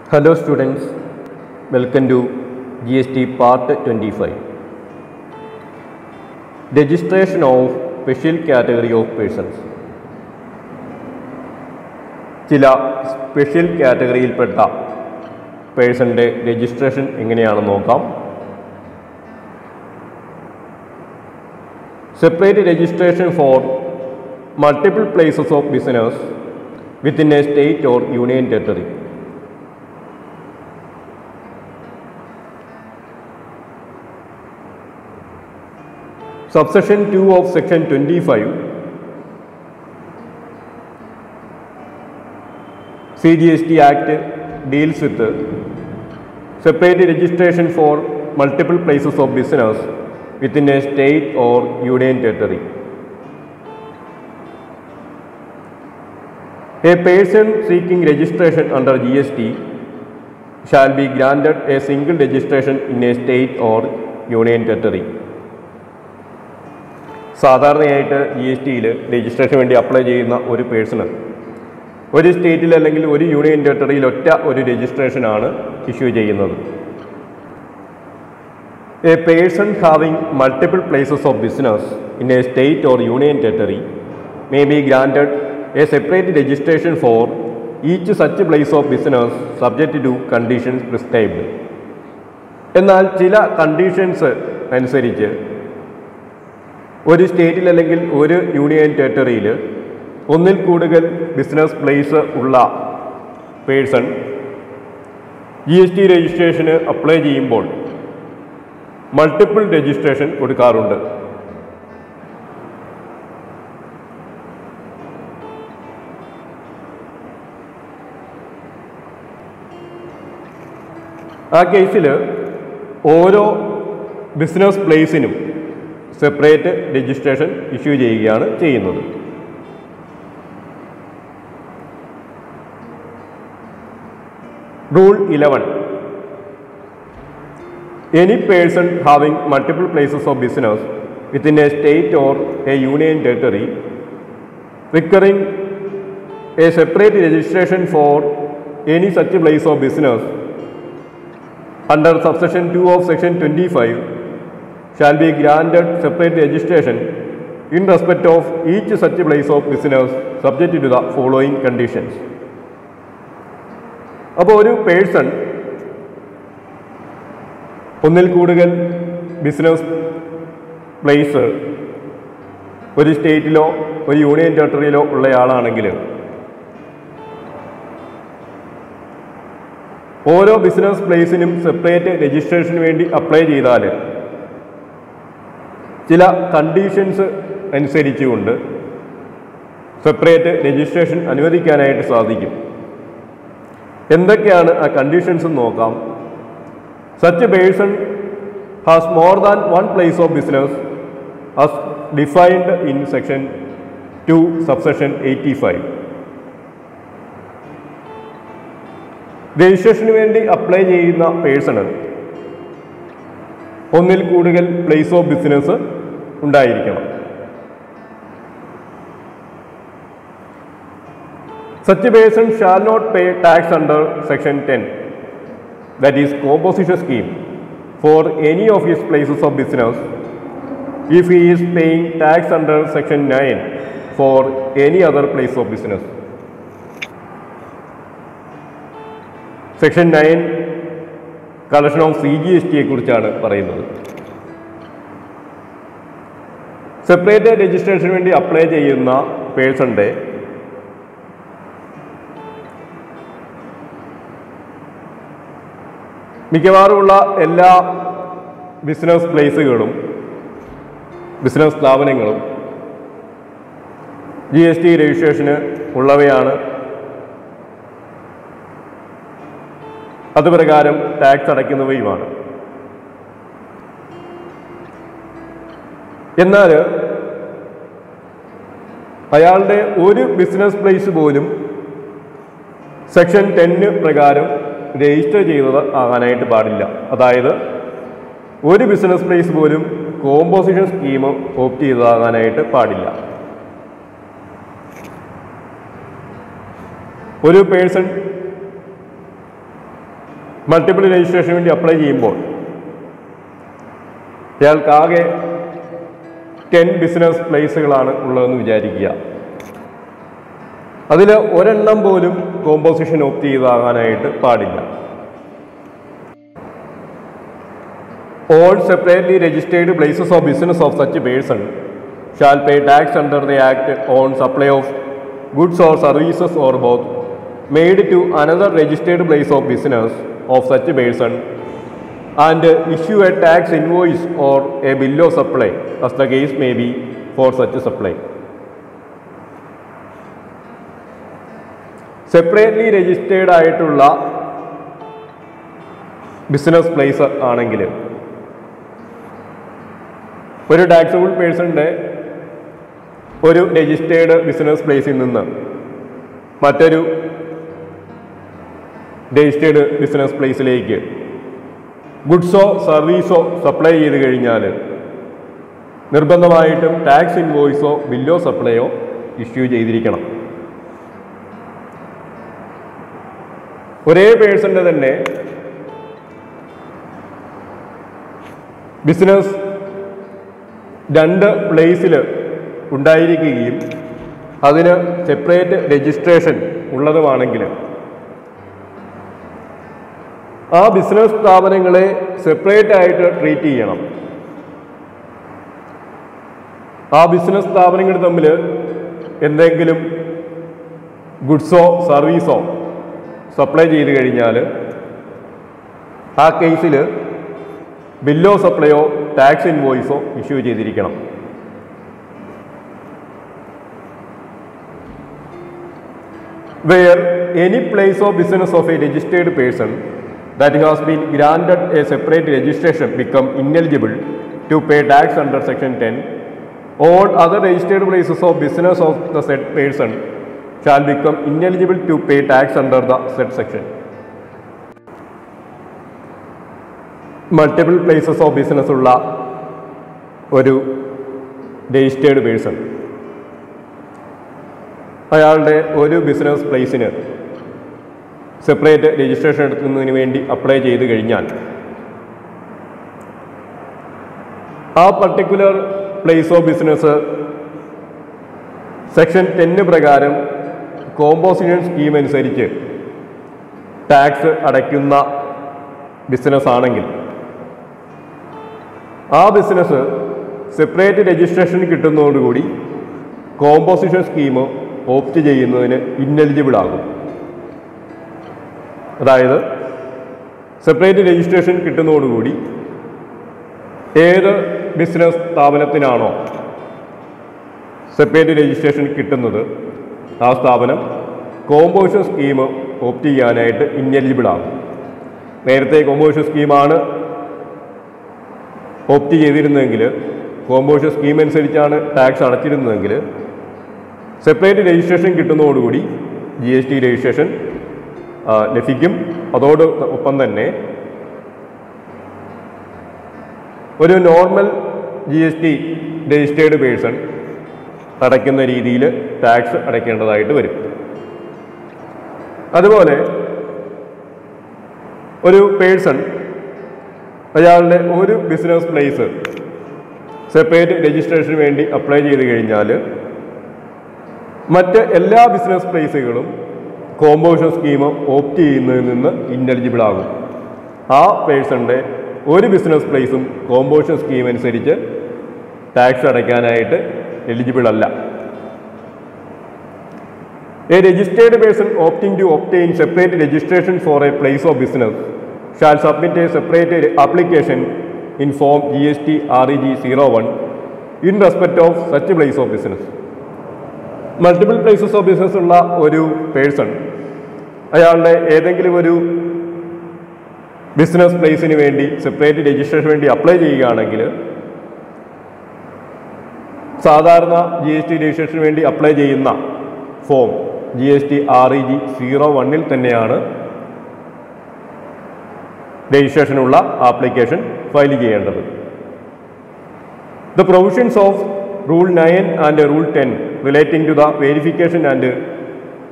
Hello students, welcome to GST Part 25. Registration of special category of persons. ചില special കാറ്റഗറിയിൽപ്പെട്ട പേഴ്സണിൻ്റെ registration എങ്ങനെയാണെന്ന് നോക്കാം. Separate registration four multiple places of business within A state or union territory. Subsection 2 of Section 25 CGST Act deals with separate registration for multiple places of business within a state or union territory. A person seeking registration under GST shall be granted a single registration in a state or union territory. സാധാരണയായിട്ട് GSTയിൽ registration വേണ്ടി apply ചെയ്യുന്ന ഒരു person ഒരു സ്റ്റേറ്റിൽ അല്ലെങ്കിൽ ഒരു union ടെറിട്ടറിയിൽ ഒറ്റ ഒരു രജിസ്ട്രേഷനാണ് ഇഷ്യൂ ചെയ്യുന്നത്. A person having multiple places of business in A state or union territory may be granted A separate registration for each such place of business subject to conditions prescribed. എന്നാൽ ചില conditions അനുസരിച്ച് ഒരു സ്റ്റേറ്റിൽ അല്ലെങ്കിൽ ഒരു union ടെറിട്ടറിയിൽ ഒന്നിൽ കൂടുതൽ business place ഉള്ള പേഴ്സൺ GST രജിസ്ട്രേഷന് അപ്ലൈ ചെയ്യുമ്പോൾ മൾട്ടിപ്പിൾ രജിസ്ട്രേഷൻ കൊടുക്കാറുണ്ട്. ആ കേസിൽ ഓരോ ബിസിനസ് പ്ലേസിനും സെപ്പറേറ്റ് രജിസ്ട്രേഷൻ ഇഷ്യൂ ചെയ്യുകയാണ് ചെയ്യുന്നത്. Rule 11. Any person having multiple places of business within a state or a union territory requiring a separate registration for any such place of business under subsection 2 of section 25 shall be granted separate registration in respect of each such place of business subject to the following conditions. അപ്പോൾ ഒരു person ഒന്നിൽ കൂടുതൽ business place ഒരു സ്റ്റേറ്റിലോ ഒരു union ടെറിട്ടറിയിലോ ഉള്ളയാളാണെങ്കിൽ ഓരോ business പ്ലേസിനും separate registration വേണ്ടി apply ചെയ്താൽ ചില കണ്ടീഷൻസ് അനുസരിച്ചുകൊണ്ട് സെപ്പറേറ്റ് രജിസ്ട്രേഷൻ അനുവദിക്കാനായിട്ട് സാധിക്കും. എന്തൊക്കെയാണ് ആ കണ്ടീഷൻസ് നോക്കാം. Such person has more than one place of business as defined in section 2 subsection 85. Registration വേണ്ടി അപ്ലൈ ചെയ്യുന്ന പേഴ്സണ് ഒന്നിൽ കൂടുതൽ പ്ലേസ് ഓഫ് ബിസിനസ് ഉണ്ടായിരിക്കണം. Such a person shall not pay tax under section 10, that is composition scheme, for any of his places of business if he is paying tax under section 9 for any other place of business. Section 9 collection of CGSTയെ കുറിച്ചാണ് പറയുന്നത്. Separate registration വേണ്ടി apply ചെയ്യുന്ന പേഴ്സണിൻ്റെ മിക്കവാറുമുള്ള എല്ലാ business പ്ലേസുകളും business സ്ഥാപനങ്ങളും GST registration ഉള്ളവയാണ്. അതുപ്രകാരം tax അടയ്ക്കുന്നവയുമാണ്. എന്നാൽ അയാളുടെ ഒരു ബിസിനസ് പ്ലേസ് പോലും സെക്ഷൻ 10 പ്രകാരം രജിസ്റ്റർ ചെയ്തത് ആകാനായിട്ട് പാടില്ല. അതായത് ഒരു ബിസിനസ് പ്ലേസ് പോലും കോമ്പോസിഷൻ സ്കീം ഓപ്റ്റ് ചെയ്തതാകാനായിട്ട് പാടില്ല. ഒരു പേഴ്സൺ മൾട്ടിപ്പിൾ രജിസ്ട്രേഷന് വേണ്ടി അപ്ലൈ ചെയ്യുമ്പോൾ ഇയാൾക്ക് ആകെ 10 ബിസിനസ് പ്ലേസുകളാണ് ഉള്ളതെന്ന് വിചാരിക്കുക. അതിൽ ഒരെണ്ണം പോലും കോമ്പോസിഷൻ ഓപ്റ്റ് ചെയ്താകാനായിട്ട് പാടില്ല. All separately registered places of business of such a person shall pay tax under the Act on supply of goods or services or both made to another registered place of business of such a person and issue a tax invoice or a bill of supply as the case may be for such a supply. Separately registered ആയിട്ടുള്ള business place ആണെങ്കിൽ ഒരു taxable പേഴ്സണിൻ്റെ ഒരു registered business പ്ലേസിൽ നിന്ന് മറ്റൊരു registered business പ്ലേസിലേക്ക് ഗുഡ്സോ സർവീസോ supply ചെയ്ത് കഴിഞ്ഞാൽ നിർബന്ധമായിട്ടും ടാക്സ് ഇൻവോയ്സോ ബില്ലോ സപ്ലൈയോ ഇഷ്യൂ ചെയ്തിരിക്കണം. ഒരേ പേഴ്സൻ്റെ തന്നെ ബിസിനസ് 2 പ്ലേസിൽ ഉണ്ടായിരിക്കുകയും അതിന് സെപ്പറേറ്റ് രജിസ്ട്രേഷൻ ഉള്ളതുമാണെങ്കിൽ ആ ബിസിനസ് സ്ഥാപനങ്ങളെ സെപ്പറേറ്റ് ആയിട്ട് ട്രീറ്റ് ചെയ്യണം. ആ ബിസിനസ് സ്ഥാപനങ്ങൾ തമ്മിൽ എന്തെങ്കിലും ഗുഡ്സോ സർവീസോ സപ്ലൈ ചെയ്ത് കഴിഞ്ഞാൽ ആ കേസിൽ ബില്ലോ സപ്ലൈയോ ടാക്സ് ഇൻവോയ്സോ ഇഷ്യൂ ചെയ്തിരിക്കണം. Where any place of business of a registered person that has been granted a separate registration become ineligible to pay tax under section 10, all other registered places of business of the said person shall become ineligible to pay tax under the said section. Multiple places of business ഉള്ള ഒരു registered person അയാളുടെ ഒരു business പ്ലേസിന് separate registration എടുക്കുന്നതിന് വേണ്ടി apply ചെയ്ത് കഴിഞ്ഞാൽ ആ particular place of business section 10 പ്രകാരം കോമ്പോസിഷൻ സ്കീം അനുസരിച്ച് ടാക്സ് അടയ്ക്കുന്ന ബിസിനസ് ആണെങ്കിൽ ആ ബിസിനസ് സെപ്പറേറ്റ് രജിസ്ട്രേഷൻ കിട്ടുന്നതോടുകൂടി കോമ്പോസിഷൻ സ്കീം ഓപ്റ്റ് ചെയ്യുന്നതിന് ഇന്നെലിജിബിൾ ആകും. അതായത് സെപ്പറേറ്റ് രജിസ്ട്രേഷൻ കിട്ടുന്നതോടുകൂടി ഏത് ബിസിനസ് സ്ഥാപനത്തിനാണോ സെപ്പറേറ്റ് രജിസ്ട്രേഷൻ കിട്ടുന്നത് ആ സ്ഥാപനം കോമ്പോസിഷൻ സ്കീം ഓപ്റ്റ് ചെയ്യാനായിട്ട് ഇന്നെലിജിബിൾ ആകും. നേരത്തെ കോമ്പോസിഷൻ സ്കീമാണ് ഓപ്റ്റ് ചെയ്തിരുന്നതെങ്കിൽ, കോമ്പോസിഷൻ സ്കീം അനുസരിച്ചാണ് ടാക്സ് അടച്ചിരുന്നതെങ്കിൽ സെപ്പറേറ്റ് രജിസ്ട്രേഷൻ കിട്ടുന്നതോടുകൂടി GST രജിസ്ട്രേഷൻ ലഭിക്കും. അതോടൊപ്പം തന്നെ ഒരു നോർമൽ GST രജിസ്റ്റേർഡ് പേഴ്സൺ അടയ്ക്കുന്ന രീതിയിൽ ടാക്സ് അടയ്ക്കേണ്ടതായിട്ട് വരും. അതുപോലെ ഒരു പേഴ്സൺ അയാളുടെ ഒരു ബിസിനസ് പ്ലേസ് സെപ്പറേറ്റ് രജിസ്ട്രേഷന് വേണ്ടി അപ്ലൈ ചെയ്ത് കഴിഞ്ഞാൽ മറ്റ് എല്ലാ ബിസിനസ് പ്ലേസുകളും കോമ്പോസിഷൻ സ്കീം ഓപ്റ്റ് ചെയ്യുന്നതിൽ നിന്ന് ഇന്നെലിജിബിൾ ആകും. ആ പേഴ്സണിൻ്റെ ഒരു ബിസിനസ് പ്ലേസും കോമ്പോസിഷൻ സ്കീം അനുസരിച്ച് ടാക്സ് അടയ്ക്കാനായിട്ട് എലിജിബിൾ അല്ല. A registered person opting to obtain separate registration for a place of business shall submit a separate application in form GST REG 01 in respect of such a place of business. Multiple places of business ഉള്ള ഒരു person അയാളുടെ ഏതെങ്കിലും ഒരു business പ്ലേസിന് വേണ്ടി separate registration വേണ്ടി apply ചെയ്യുകയാണെങ്കിൽ സാധാരണ GST registration വേണ്ടി അപ്ലൈ ചെയ്യുന്ന ഫോം GST REG 01 തന്നെയാണ് രജിസ്ട്രേഷനുള്ള ആപ്ലിക്കേഷൻ ഫയൽ ചെയ്യേണ്ടത്. The provisions of Rule 9 and Rule 10 relating to the verification and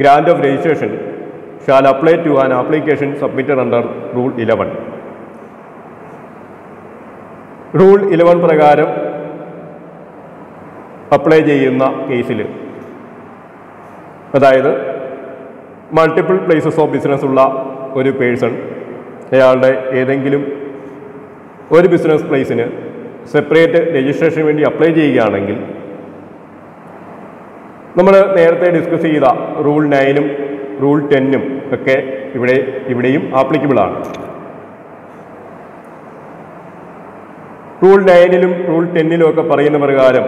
grant of registration shall apply to an application submitted under Rule 11. Rule 11 പ്രകാരം apply ചെയ്യുന്ന കേസിൽ, അതായത് multiple places of business ഉള്ള ഒരു person അയാളുടെ ഏതെങ്കിലും ഒരു ബിസിനസ് പ്ലേസിന് സെപ്പറേറ്റ് രജിസ്ട്രേഷന് വേണ്ടി അപ്ലൈ ചെയ്യുകയാണെങ്കിൽ നമ്മൾ നേരത്തെ ഡിസ്കസ് ചെയ്ത റൂൾ 9ഉം റൂൾ 10ഉം ഒക്കെ ഇവിടെയും ആപ്ലിക്കബിൾ ആണ്. റൂൾ 9ലും റൂൾ 10ലും ഒക്കെ പറയുന്ന പ്രകാരം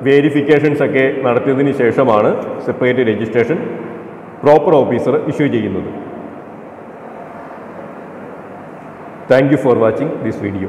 വേരിഫിക്കേഷൻസ് ഒക്കെ നടത്തിയതിന് ശേഷമാണ് separate registration proper officer issue ചെയ്യുന്നത്. Thank you for watching this video.